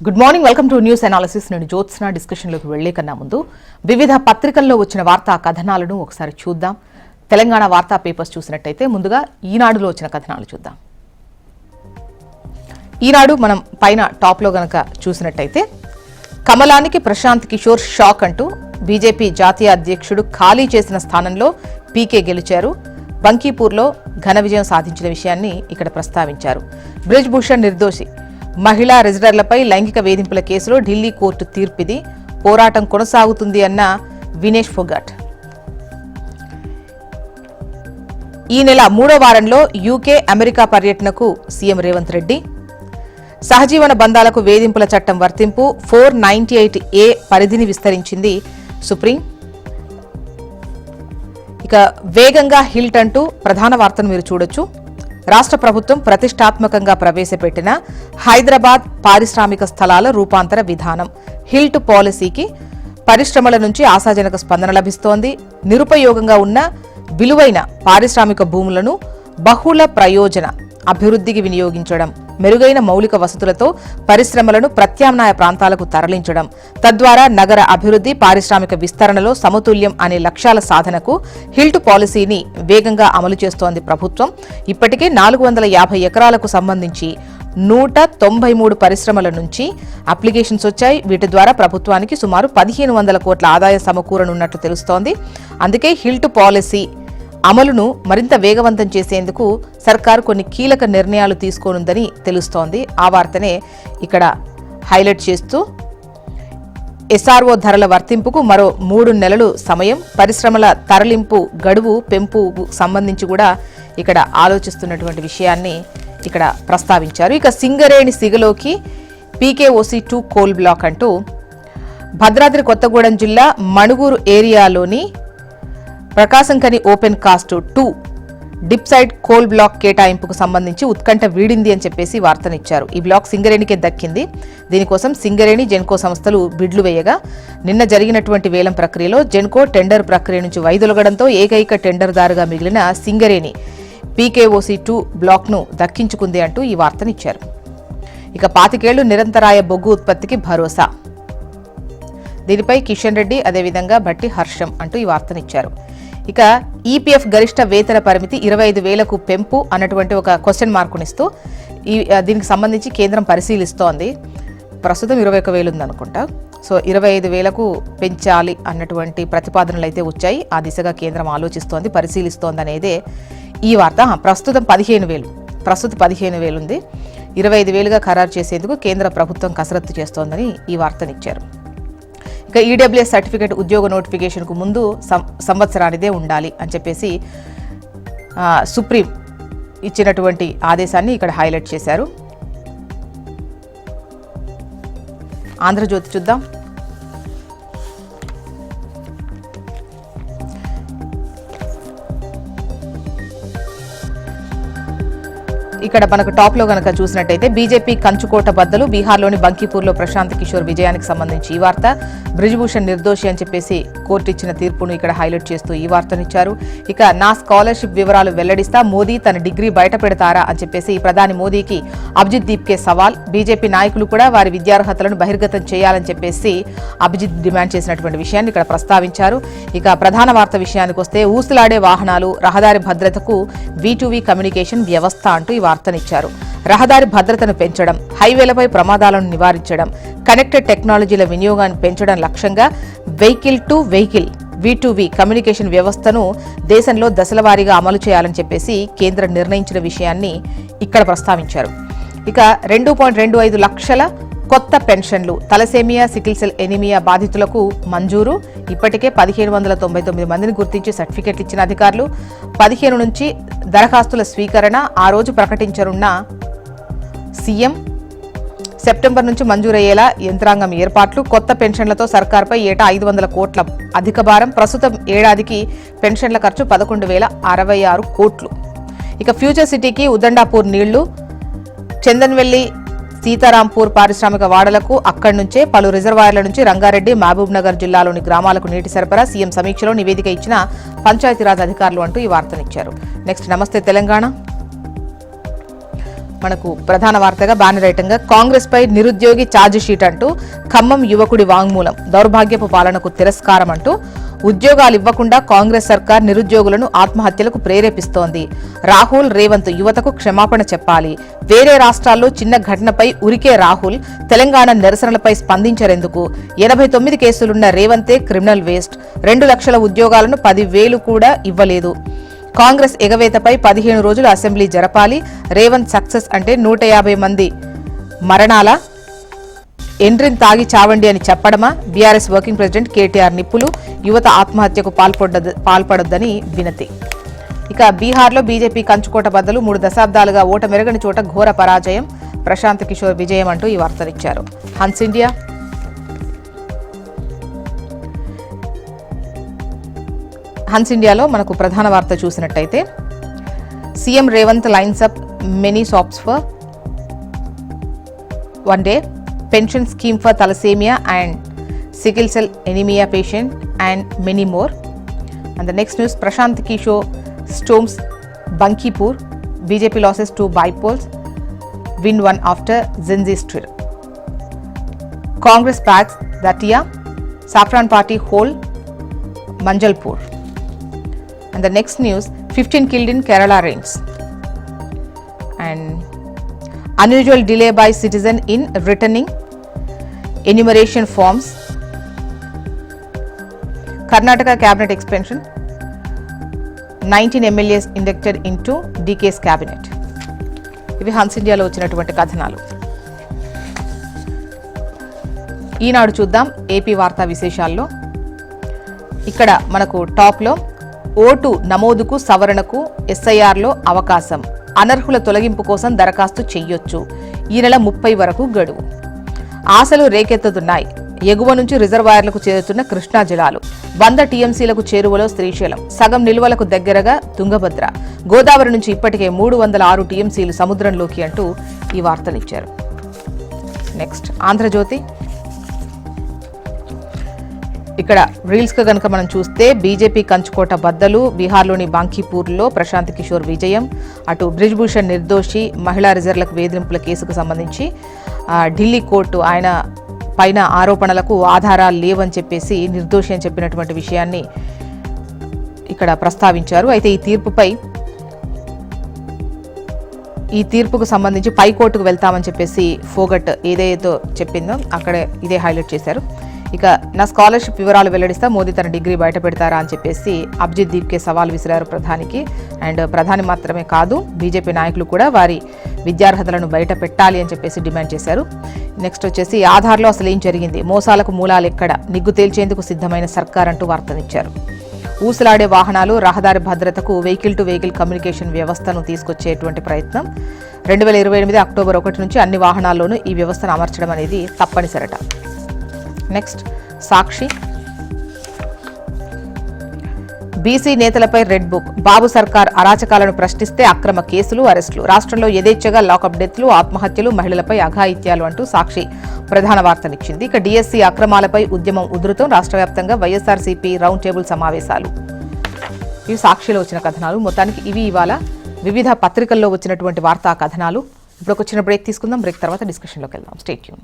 Good morning, welcome to news analysis. నేను జ్యోత్స్న. డిస్కషన్లోకి వెళ్లే కన్నా ముందు వివిధ పత్రికల్లో వచ్చిన వార్తా కథనాలను ఒకసారి చూద్దాం. తెలంగాణ వార్తా పేపర్స్ చూసినట్టయితే ముందుగా ఈనాడులో వచ్చిన కథనాలు చూద్దాం. ఈనాడు మనం పైన టాప్లో గనక చూసినట్టయితే కమలానికి ప్రశాంత్ కిషోర్ షాక్ అంటూ బీజేపీ జాతీయ అధ్యక్షుడు ఖాళీ చేసిన స్థానంలో పీకే గెలిచారు. బంకీపూర్లో ఘన విజయం సాధించిన విషయాన్ని ఇక్కడ ప్రస్తావించారు. బ్రిజ్ భూషణ్ నిర్దోషి. మహిళా రెజిడర్లపై లైంగిక వేధింపుల కేసులో ఢిల్లీ కోర్టు తీర్పిది. పోరాటం కొనసాగుతుంది అన్న వినేష్ ఫోగాట్. ఈ నెల 3వ వారంలో యూకే, అమెరికా పర్యటనకు సీఎం రేవంత్ రెడ్డి. సహజీవన బంధాలకు వేధింపుల చట్టం వర్తింపు 498A పరిధిని విస్తరించింది సుప్రీం. ఇక వేగంగా హిల్ట్ అంటూ ప్రధాన వార్తను మీరు చూడొచ్చు. రాష్ట్ర ప్రభుత్వం ప్రతిష్టాత్మకంగా ప్రవేశపెట్టిన హైదరాబాద్ పారిశ్రామిక స్థలాల రూపాంతర విధానం హిల్ట్ పాలసీకి పరిశ్రమల నుంచి ఆశాజనక స్పందన లభిస్తోంది. నిరుపయోగంగా ఉన్న విలువైన పారిశ్రామిక భూములను బహుళ ప్రయోజన అభివృద్ధికి వినియోగించడం, మెరుగైన మౌలిక వసతులతో పరిశ్రమలను ప్రత్యామ్నాయ ప్రాంతాలకు తరలించడం, తద్వారా నగర అభివృద్ధి, పారిశ్రామిక విస్తరణలో సమతుల్యం అనే లక్ష్యాల సాధనకు హిల్ట్ పాలసీని వేగంగా అమలు చేస్తోంది ప్రభుత్వం. ఇప్పటికే 450 ఎకరాలకు సంబంధించి 193 పరిశ్రమల నుంచి అప్లికేషన్స్ వచ్చాయి. వీటి ద్వారా ప్రభుత్వానికి సుమారు 1500 కోట్ల ఆదాయం సమకూరనున్నట్లు తెలుస్తోంది. అందుకే హిల్ట్ పాలసీ అమలును మరింత వేగవంతం చేసేందుకు సర్కారు కొన్ని కీలక నిర్ణయాలు తీసుకోనుందని తెలుస్తోంది. ఆ వార్తనే ఇక్కడ హైలైట్ చేస్తూ ఎస్ఆర్ఓ ధరల వర్తింపుకు మరో 3 నెలలు సమయం, పరిశ్రమల తరలింపు గడువు పెంపుకు సంబంధించి కూడా ఇక్కడ ఆలోచిస్తున్నటువంటి విషయాన్ని ఇక్కడ ప్రస్తావించారు. ఇక సింగరేణి సిగలోకి PKOC2 కోల్ బ్లాక్ అంటూ భద్రాద్రి కొత్తగూడెం జిల్లా మణుగూరు ఏరియాలోని Prakasam Khani open cast 2 dip side coal block కేటాయింపుకు సంబంధించి ఉత్కంఠ వీడింది అని చెప్పేసి వార్తనిచ్చారు. ఈ బ్లాక్ సింగరేణికే దక్కింది. దీనికోసం సింగరేణి, జెన్కో సంస్థలు బిడ్లు వేయగా నిన్న జరిగినటువంటి వేలం ప్రక్రియలో జెన్కో టెండర్ ప్రక్రియ నుంచి వైదొలగడంతో ఏకైక టెండర్దారుగా మిగిలిన సింగరేణి PKOC2 బ్లాక్ను దక్కించుకుంది అంటూ ఈ వార్తనిచ్చారు. ఇక 25 ఏళ్లు నిరంతరాయ బొగ్గు ఉత్పత్తికి భరోసా. దీనిపై కిషన్ రెడ్డి, అదేవిధంగా భట్టి హర్షం అంటూ ఈ వార్తనిచ్చారు. ఇక ఈపీఎఫ్ గరిష్ట వేతన పరిమితి 25,000కు పెంపు అన్నటువంటి ఒక క్వశ్చన్ మార్కునిస్తూ దీనికి సంబంధించి కేంద్రం పరిశీలిస్తోంది. ప్రస్తుతం 21,000 ఉందనుకుంటా. సో 25,000కు పెంచాలి అన్నటువంటి ప్రతిపాదనలు అయితే వచ్చాయి. ఆ దిశగా కేంద్రం ఆలోచిస్తోంది, పరిశీలిస్తోంది అనేదే ఈ వార్త. ప్రస్తుతం 15,000 ఉంది. 25,000గా ఖరారు చేసేందుకు కేంద్ర ప్రభుత్వం కసరత్తు చేస్తోందని ఈ వార్తనిచ్చారు. ఇక ఈడబ్ల్యూఎస్ సర్టిఫికేట్ ఉద్యోగ నోటిఫికేషన్కు ముందు సంవత్సరానిదే ఉండాలి అని చెప్పేసి సుప్రీం ఇచ్చినటువంటి ఆదేశాన్ని ఇక్కడ హైలైట్ చేశారు. ఆంధ్రజ్యోతి చూద్దాం. ఇక్కడ మనకు టాప్ లో గనక చూసినట్టయితే బీజేపీ కంచుకోట బద్దలు, బీహార్లోని బంకీపూర్లో ప్రశాంత్ కిషోర్ విజయానికి సంబంధించి ఈ వార్త. బ్రిజ్భూషణ్ నిర్దోషి అని చెప్పేసి కోర్టు ఇచ్చిన తీర్పును ఇక్కడ హైలైట్ చేస్తూ ఈ వార్తనిచ్చారు. ఇక నా స్కాలర్షిప్ వివరాలు వెల్లడిస్తా, మోదీ తన డిగ్రీ బయట పెడతారా అని చెప్పేసి ప్రధాని మోదీకి అభిజిత్ దీప్కే సవాల్. బీజేపీ నాయకులు కూడా వారి విద్యార్హతలను బహిర్గతం చేయాలని చెప్పేసి అభిజిత్ డిమాండ్ చేసినటువంటి విషయాన్ని ఇక్కడ ప్రస్తావించారు. ఇక ప్రధాన వార్త విషయానికి వస్తే ఊసులాడే వాహనాలు, రహదారి భద్రతకు V2V కమ్యూనికేషన్ వ్యవస్థ అంటూ ఈ వార్తనిచ్చారు. రహదారి భద్రతను పెంచడం, హైవేలపై ప్రమాదాలను నివారించడం, కనెక్టెడ్ టెక్నాలజీల వినియోగాన్ని పెంచడం లక్ష్యంగా vehicle to vehicle V2V communication వ్యవస్థను దేశంలో దశలవారీగా అమలు చేయాలని చెప్పేసి కేంద్రం నిర్ణయించిన విషయాన్ని ఇక్కడ ప్రస్తావించారు. ఇక 2.25 లక్షల కొత్త పెన్షన్లు, తలసేమియా, సికిల్ సెల్ ఎనీమియా బాధితులకు మంజూరు. ఇప్పటికే 1799 మందిని గుర్తించి సర్టిఫికెట్లు ఇచ్చిన అధికారులు. 15 నుంచి దరఖాస్తుల స్వీకరణ ఆ రోజు ప్రకటించనున్న సీఎం. సెప్టెంబర్ నుంచి మంజూరయ్యేలా యంత్రాంగం ఏర్పాట్లు. కొత్త పెన్షన్లతో సర్కార్పై ఏటా 500 కోట్ల అధిక భారం. ప్రస్తుతం ఏడాదికి పెన్షన్ల ఖర్చు 11,066 కోట్లు. ఇక ఫ్యూచర్ సిటీకి ఉదండాపూర్ నీళ్లు, చందన్వెల్లి, సీతారాంపూర్ పారిశ్రామిక వాడలకు అక్కడి నుంచే పలు రిజర్వాయర్ల నుంచి రంగారెడ్డి, మహబూబ్ నగర్ జిల్లాలోని గ్రామాలకు నీటి సరఫరా. సీఎం సమీక్షలో నివేదిక ఇచ్చిన పంచాయతీరాజ్ అధికారులు అంటూ ఈ వార్తనిచ్చారు. నెక్స్ట్ నమస్తే తెలంగాణ. మనకు ప్రధాన వార్తగా బ్యానర్ ఐటంగా కాంగ్రెస్ పై నిరుద్యోగి ఛార్జ్ షీట్ అంటూ ఖమ్మం యువకుడి వాంగ్మూలం దౌర్భాగ్యపు పాలనకు తిరస్కారం అంటూ ఉద్యోగాలు ఇవ్వకుండా కాంగ్రెస్ సర్కార్ నిరుద్యోగులను ఆత్మహత్యలకు ప్రేరేపిస్తోంది. రాహుల్ రేవంత్ యువతకు క్షమాపణ చెప్పాలి. వేరే రాష్ట్రాల్లో చిన్న ఘటనపై ఉరికే రాహుల్ తెలంగాణ నిరసనలపై స్పందించరెందుకు? 89 కేసులున్న రేవంతే క్రిమినల్ వేస్ట్. 2 లక్షల ఉద్యోగాలను 10,000 కూడా ఇవ్వలేదు. కాంగ్రెస్ ఎగవేతపై 15 రోజులు అసెంబ్లీ జరపాలి. రేవంత్ సక్సెస్ అంటే 150 మంది మరణాల ఎండ్రిన్ తాగి చావండి అని చెప్పడమా? బీఆర్ఎస్ వర్కింగ్ ప్రెసిడెంట్ కేటీఆర్ నిప్పులు. యువత ఆత్మహత్యకు పాల్పడొద్దని వినతి. ఇక బీహార్లో బీజేపీ కంచుకోట బద్దలు. 3 దశాబ్దాలుగా ఓటమెరగని చోట ఘోర పరాజయం. ప్రశాంత్ కిషోర్ విజయం అంటూ ఈ వార్తనిచ్చారు. హన్స్ ఇండియాలో మనకు ప్రధాన వార్త చూసినట్టయితే CM Revanth lines up many shops for one day, pension scheme for thalassemia and sickle cell anaemia patient and many more. And the next news, Prashant Kishor storms Bankipur, BJP loses two bypolls, win 1 after జిన్జీ స్ట్రిల్. Congress bags Datia, saffron party hold Manjalpur. And the next news, 15 killed in Kerala rains. And unusual delay by citizen in returning enumeration forms. Karnataka cabinet expansion, 19 MLAs inducted into DK's cabinet. ఇవి Hans ఇండియాలో వచ్చినటువంటి కథనాలు. ఈనాడు చూద్దాం AP వార్తా విశేషాల్లో. ఇక్కడ మనకు టాప్లో vote నమోదుకు సవరణకు ఎస్ఐఆర్లో అవకాశం, అనర్హుల తొలగింపు కోసం దరఖాస్తు చెయ్యొచ్చు, ఈ నెల 30 వరకు గడువు. ఆశలు రేకెత్తుతున్నాయి. ఎగువ నుంచి రిజర్వాయర్లకు చేరుతున్న కృష్ణా జలాలు. 100 టీఎంసీలకు చేరువలో శ్రీశైలం, సగం నిల్వలకు దగ్గరగా తుంగభద్ర. గోదావరి నుంచి ఇప్పటికే 306 టీఎంసీలు సముద్రంలోకి అంటూ ఈ వార్తనిచ్చారు. నెక్స్ట్ ఆంధ్రజ్యోతి. ఇక్కడ రీల్స్గా కనుక మనం చూస్తే బీజేపీ కంచుకోట బద్దలు. బీహార్లోని బాంకీపూర్లో ప్రశాంత్ కిషోర్ విజయం. అటు బ్రిజ్భూషణ్ నిర్దోషి. మహిళా రిజర్వ్లకు వేధింపుల కేసుకు సంబంధించి ఢిల్లీ కోర్టు ఆయన పైన ఆరోపణలకు ఆధారాలు లేవని చెప్పేసి నిర్దోషి అని చెప్పినటువంటి విషయాన్ని ఇక్కడ ప్రస్తావించారు. అయితే ఈ తీర్పుకు సంబంధించి పైకోర్టుకు వెళ్తామని చెప్పేసి ఫోగట్ ఏదైతే చెప్పిందో అక్కడే ఇదే హైలైట్ చేశారు. ఇక నా స్కాలర్షిప్ వివరాలు వెల్లడిస్తా, మోదీ తన డిగ్రీ బయట పెడతారా అని చెప్పేసి అభిజిత్ దీప్కే సవాల్ విసిరారు ప్రధానికి. అండ్ ప్రధాని మాత్రమే కాదు, బీజేపీ నాయకులు కూడా వారి విద్యార్హతలను బయట పెట్టాలి అని చెప్పేసి డిమాండ్ చేశారు. నెక్స్ట్ వచ్చేసి ఆధార్లో అసలు ఏం జరిగింది, మోసాలకు మూలాలు ఎక్కడ, నిగ్గు తేల్చేందుకు సిద్ధమైన సర్కార్ అంటూ వార్తనిచ్చారు. ఊసలాడే వాహనాలు, రహదారి భద్రతకు వెహికల్ టు వెహికల్ కమ్యూనికేషన్ వ్యవస్థను తీసుకొచ్చేటువంటి ప్రయత్నం. 2028 అక్టోబర్ 1 నుంచి అన్ని వాహనాల్లోనూ ఈ వ్యవస్థను అమర్చడం అనేది తప్పనిసరట. నెక్స్ట్ సాక్షి. బీసీ నేతలపై రెడ్ బుక్. బాబు సర్కార్ అరాచకాలను ప్రశ్నిస్తే అక్రమ కేసులు, అరెస్టులు. రాష్ట్రంలో యథేచ్ఛగా లాకప్ డెత్లు, ఆత్మహత్యలు, మహిళలపై అఘాయిత్యాలు అంటూ సాక్షి ప్రధాన వార్తనిచ్చింది. ఇక డిఎస్సీ అక్రమాలపై ఉద్యమం ఉధృతం. రాష్ట్ర వ్యాప్తంగా వైఎస్ఆర్సీపీ రౌండ్ టేబుల్ సమావేశాలు. ఇవి సాక్షిలో వచ్చిన కథనాలు. మొత్తానికి ఇవి ఇవాళ వివిధ పత్రికల్లో వచ్చినటువంటి వార్తా కథనాలు. ఇప్పుడు ఒక చిన్న బ్రేక్ తీసుకుందాం. బ్రేక్ తర్వాత డిస్కషన్లోకి వెళ్దాం. Stay tune.